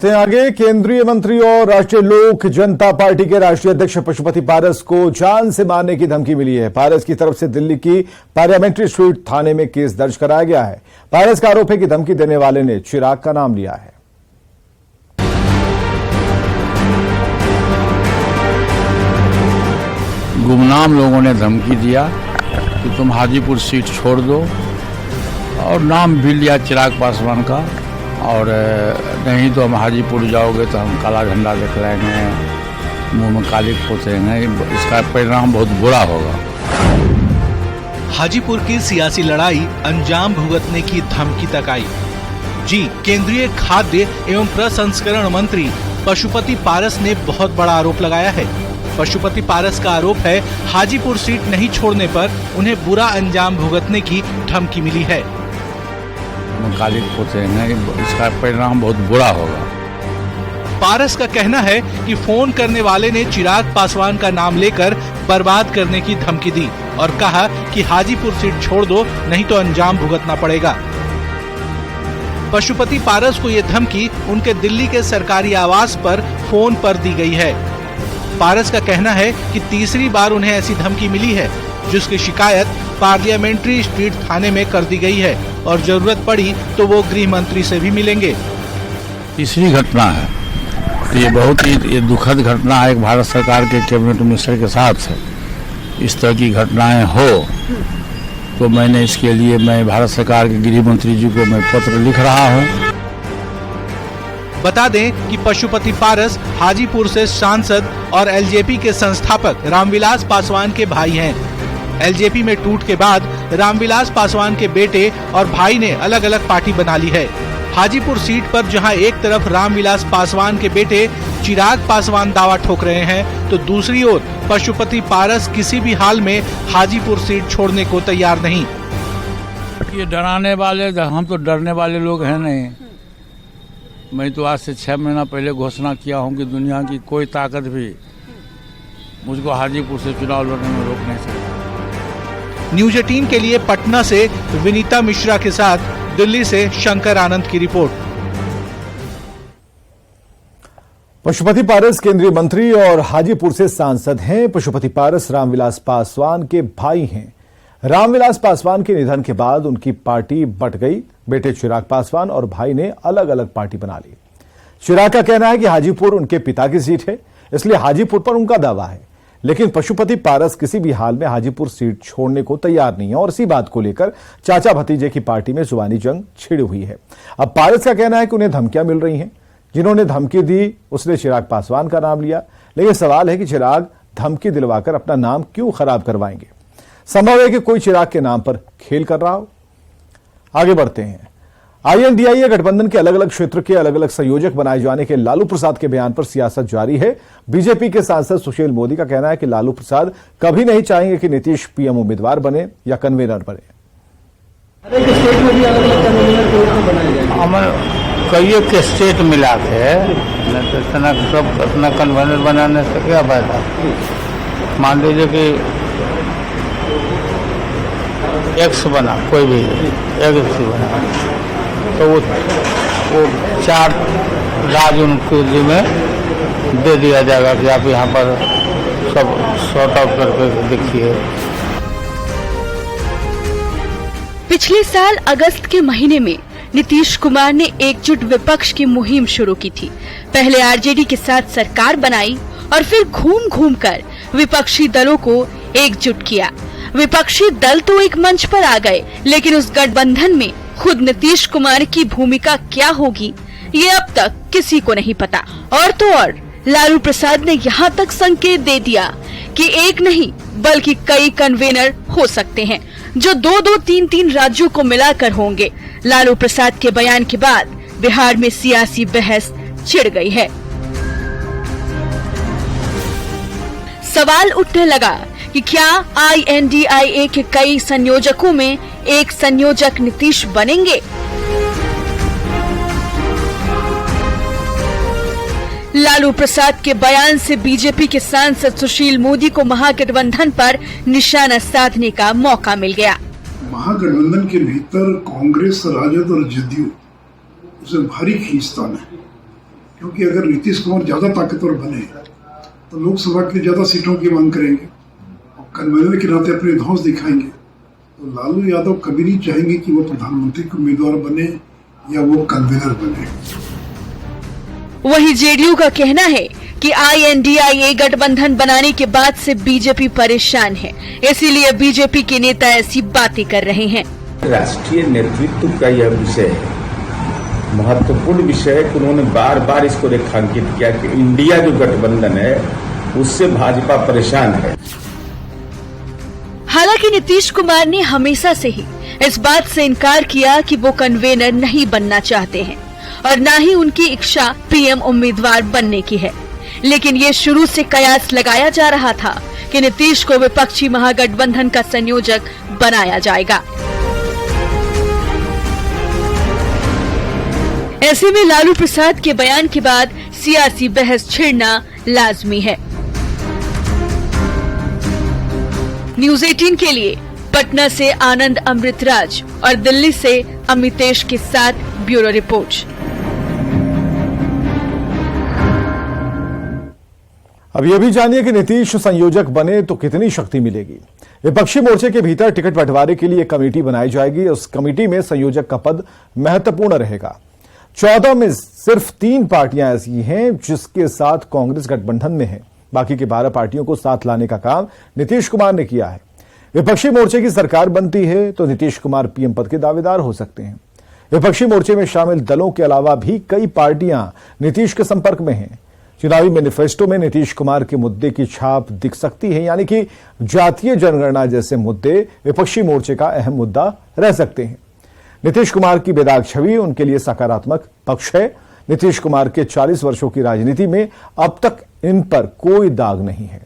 से आगे केंद्रीय मंत्री और राष्ट्रीय लोक जनता पार्टी के राष्ट्रीय अध्यक्ष पशुपति पारस को जान से मारने की धमकी मिली है। पारस की तरफ से दिल्ली की पार्लियामेंट्री स्ट्रीट थाने में केस दर्ज कराया गया है। पारस का आरोप है कि धमकी देने वाले ने चिराग का नाम लिया है। गुमनाम लोगों ने धमकी दिया कि तुम हाजीपुर सीट छोड़ दो और नाम भी लिया चिराग पासवान का, और नहीं तो हम हाजीपुर जाओगे तो हम काला झंडा दिखलाएंगे, मुंह में काली पोतेंगे, इसका परिणाम बहुत बुरा होगा। हाजीपुर की सियासी लड़ाई अंजाम भुगतने की धमकी तक आई। जी, केंद्रीय खाद्य एवं प्रसंस्करण मंत्री पशुपति पारस ने बहुत बड़ा आरोप लगाया है। पशुपति पारस का आरोप है हाजीपुर सीट नहीं छोड़ने पर उन्हें बुरा अंजाम भुगतने की धमकी मिली है। काली पोतेंगे, इसका परिणाम बहुत बुरा होगा। पारस का कहना है कि फोन करने वाले ने चिराग पासवान का नाम लेकर बर्बाद करने की धमकी दी और कहा कि हाजीपुर सीट छोड़ दो नहीं तो अंजाम भुगतना पड़ेगा। पशुपति पारस को ये धमकी उनके दिल्ली के सरकारी आवास पर फोन पर दी गई है। पारस का कहना है कि तीसरी बार उन्हें ऐसी धमकी मिली है, जिसकी शिकायत पार्लियामेंट्री स्ट्रीट थाने में कर दी गई है और जरूरत पड़ी तो वो गृह मंत्री से भी मिलेंगे। तीसरी घटना है, तो ये बहुत ही दुखद घटना है। एक भारत सरकार के कैबिनेट मिनिस्टर के साथ इस तरह की घटनाएं हो तो मैं भारत सरकार के गृह मंत्री जी को मैं पत्र लिख रहा हूँ। बता दें कि पशुपति पारस हाजीपुर से सांसद और एलजेपी के संस्थापक रामविलास पासवान के भाई हैं। एलजेपी में टूट के बाद रामविलास पासवान के बेटे और भाई ने अलग अलग पार्टी बना ली है। हाजीपुर सीट पर जहां एक तरफ रामविलास पासवान के बेटे चिराग पासवान दावा ठोक रहे हैं, तो दूसरी ओर पशुपति पारस किसी भी हाल में हाजीपुर सीट छोड़ने को तैयार नहीं। ये डराने वाले, हम तो डरने वाले लोग हैं नहीं। मैं तो आज से 6 महीना पहले घोषणा किया हूं कि दुनिया की कोई ताकत भी मुझको हाजीपुर से चुनाव लड़ने में रोक नहीं सकती। न्यूज 18 के लिए पटना से विनीता मिश्रा के साथ दिल्ली से शंकर आनंद की रिपोर्ट। पशुपति पारस केंद्रीय मंत्री और हाजीपुर से सांसद हैं। पशुपति पारस रामविलास पासवान के भाई हैं। रामविलास पासवान के निधन के बाद उनकी पार्टी बंट गई। बेटे चिराग पासवान और भाई ने अलग अलग पार्टी बना ली। चिराग का कहना है कि हाजीपुर उनके पिता की सीट है, इसलिए हाजीपुर पर उनका दावा है। लेकिन पशुपति पारस किसी भी हाल में हाजीपुर सीट छोड़ने को तैयार नहीं है और इसी बात को लेकर चाचा भतीजे की पार्टी में जुबानी जंग छिड़ी हुई है। अब पारस का कहना है कि उन्हें धमकियां मिल रही हैं। जिन्होंने धमकी दी उसने चिराग पासवान का नाम लिया, लेकिन सवाल है कि चिराग धमकी दिलवाकर अपना नाम क्यों खराब करवाएंगे। संभव है कि कोई चिराग के नाम पर खेल कर रहा हो। आगे बढ़ते हैं। INDIA गठबंधन के अलग अलग क्षेत्र के अलग अलग संयोजक बनाए जाने के लालू प्रसाद के बयान पर सियासत जारी है। बीजेपी के सांसद सुशील मोदी का कहना है कि लालू प्रसाद कभी नहीं चाहेंगे कि नीतीश पीएम उम्मीदवार बने या कन्वीनर बने। स्टेट में भी अलग अलग कन्वीनर बनाए जाएंगे। कई के स्टेट मिला थे, सब अपना कन्वीनर बनाने से क्या फायदा। मान लीजिए कि एक्स बना, कोई भी एक्स बना, तो वो 4 राज्य उनके जिम्मे दे दिया जाएगा कि आप यहाँ पर सब सॉर्ट आउट करके देखिए। पिछले साल अगस्त के महीने में नीतीश कुमार ने एकजुट विपक्ष की मुहिम शुरू की थी। पहले आरजेडी के साथ सरकार बनाई और फिर घूम घूम कर विपक्षी दलों को एकजुट किया। विपक्षी दल तो एक मंच पर आ गए, लेकिन उस गठबंधन में खुद नीतीश कुमार की भूमिका क्या होगी, ये अब तक किसी को नहीं पता। और तो और लालू प्रसाद ने यहाँ तक संकेत दे दिया कि एक नहीं बल्कि कई कन्वेनर हो सकते हैं, जो 2-2, 3-3 राज्यों को मिलाकर होंगे। लालू प्रसाद के बयान के बाद बिहार में सियासी बहस छिड़ गई है। सवाल उठने लगा कि क्या INDIA के कई संयोजकों में एक संयोजक नीतीश बनेंगे। लालू प्रसाद के बयान से बीजेपी के सांसद सुशील मोदी को महागठबंधन पर निशाना साधने का मौका मिल गया। महागठबंधन के भीतर कांग्रेस, राजद और जदयू उसे भारी खींचतान है। क्योंकि अगर नीतीश कुमार ज्यादा ताकतवर बने तो लोकसभा की ज्यादा सीटों की मांग करेंगे और कन्वीनर के नाते अपने धौंस दिखाएंगे। तो लालू यादव कभी नहीं चाहेंगे कि वो प्रधानमंत्री के उम्मीदवार बने या वो कन्वीनर बने। वहीं जेडीयू का कहना है कि INDIA गठबंधन बनाने के बाद से बीजेपी परेशान है, इसीलिए बीजेपी के नेता ऐसी बातें कर रहे हैं। राष्ट्रीय नेतृत्व का यह विषय है, महत्वपूर्ण विषय है कि उन्होंने बार बार इसको रेखांकित किया कि इंडिया जो गठबंधन है उससे भाजपा परेशान है। हालांकि नीतीश कुमार ने हमेशा से ही इस बात से इनकार किया कि वो कन्वेनर नहीं बनना चाहते हैं और न ही उनकी इच्छा PM उम्मीदवार बनने की है। लेकिन ये शुरू से कयास लगाया जा रहा था कि नीतीश को विपक्षी महागठबंधन का संयोजक बनाया जाएगा। ऐसे में लालू प्रसाद के बयान के बाद सियासी बहस छिड़ना लाजमी है। न्यूज़ 18 के लिए पटना से आनंद अमृतराज और दिल्ली से अमितेश के साथ ब्यूरो रिपोर्ट। अब यह भी जानिए कि नीतीश संयोजक बने तो कितनी शक्ति मिलेगी। विपक्षी मोर्चे के भीतर टिकट बंटवारे के लिए कमेटी बनाई जाएगी। उस कमेटी में संयोजक का पद महत्वपूर्ण रहेगा। 14 में सिर्फ 3 पार्टियां ऐसी हैं जिसके साथ कांग्रेस गठबंधन में है। बाकी के 12 पार्टियों को साथ लाने का काम नीतीश कुमार ने किया है। विपक्षी मोर्चे की सरकार बनती है तो नीतीश कुमार PM पद के दावेदार हो सकते हैं। विपक्षी मोर्चे में शामिल दलों के अलावा भी कई पार्टियां नीतीश के संपर्क में हैं। चुनावी मैनिफेस्टो में नीतीश कुमार के मुद्दे की छाप दिख सकती है, यानी कि जातीय जनगणना जैसे मुद्दे विपक्षी मोर्चे का अहम मुद्दा रह सकते हैं। नीतीश कुमार की बेदाग छवि उनके लिए सकारात्मक पक्ष है। नीतीश कुमार के 40 वर्षों की राजनीति में अब तक इन पर कोई दाग नहीं है।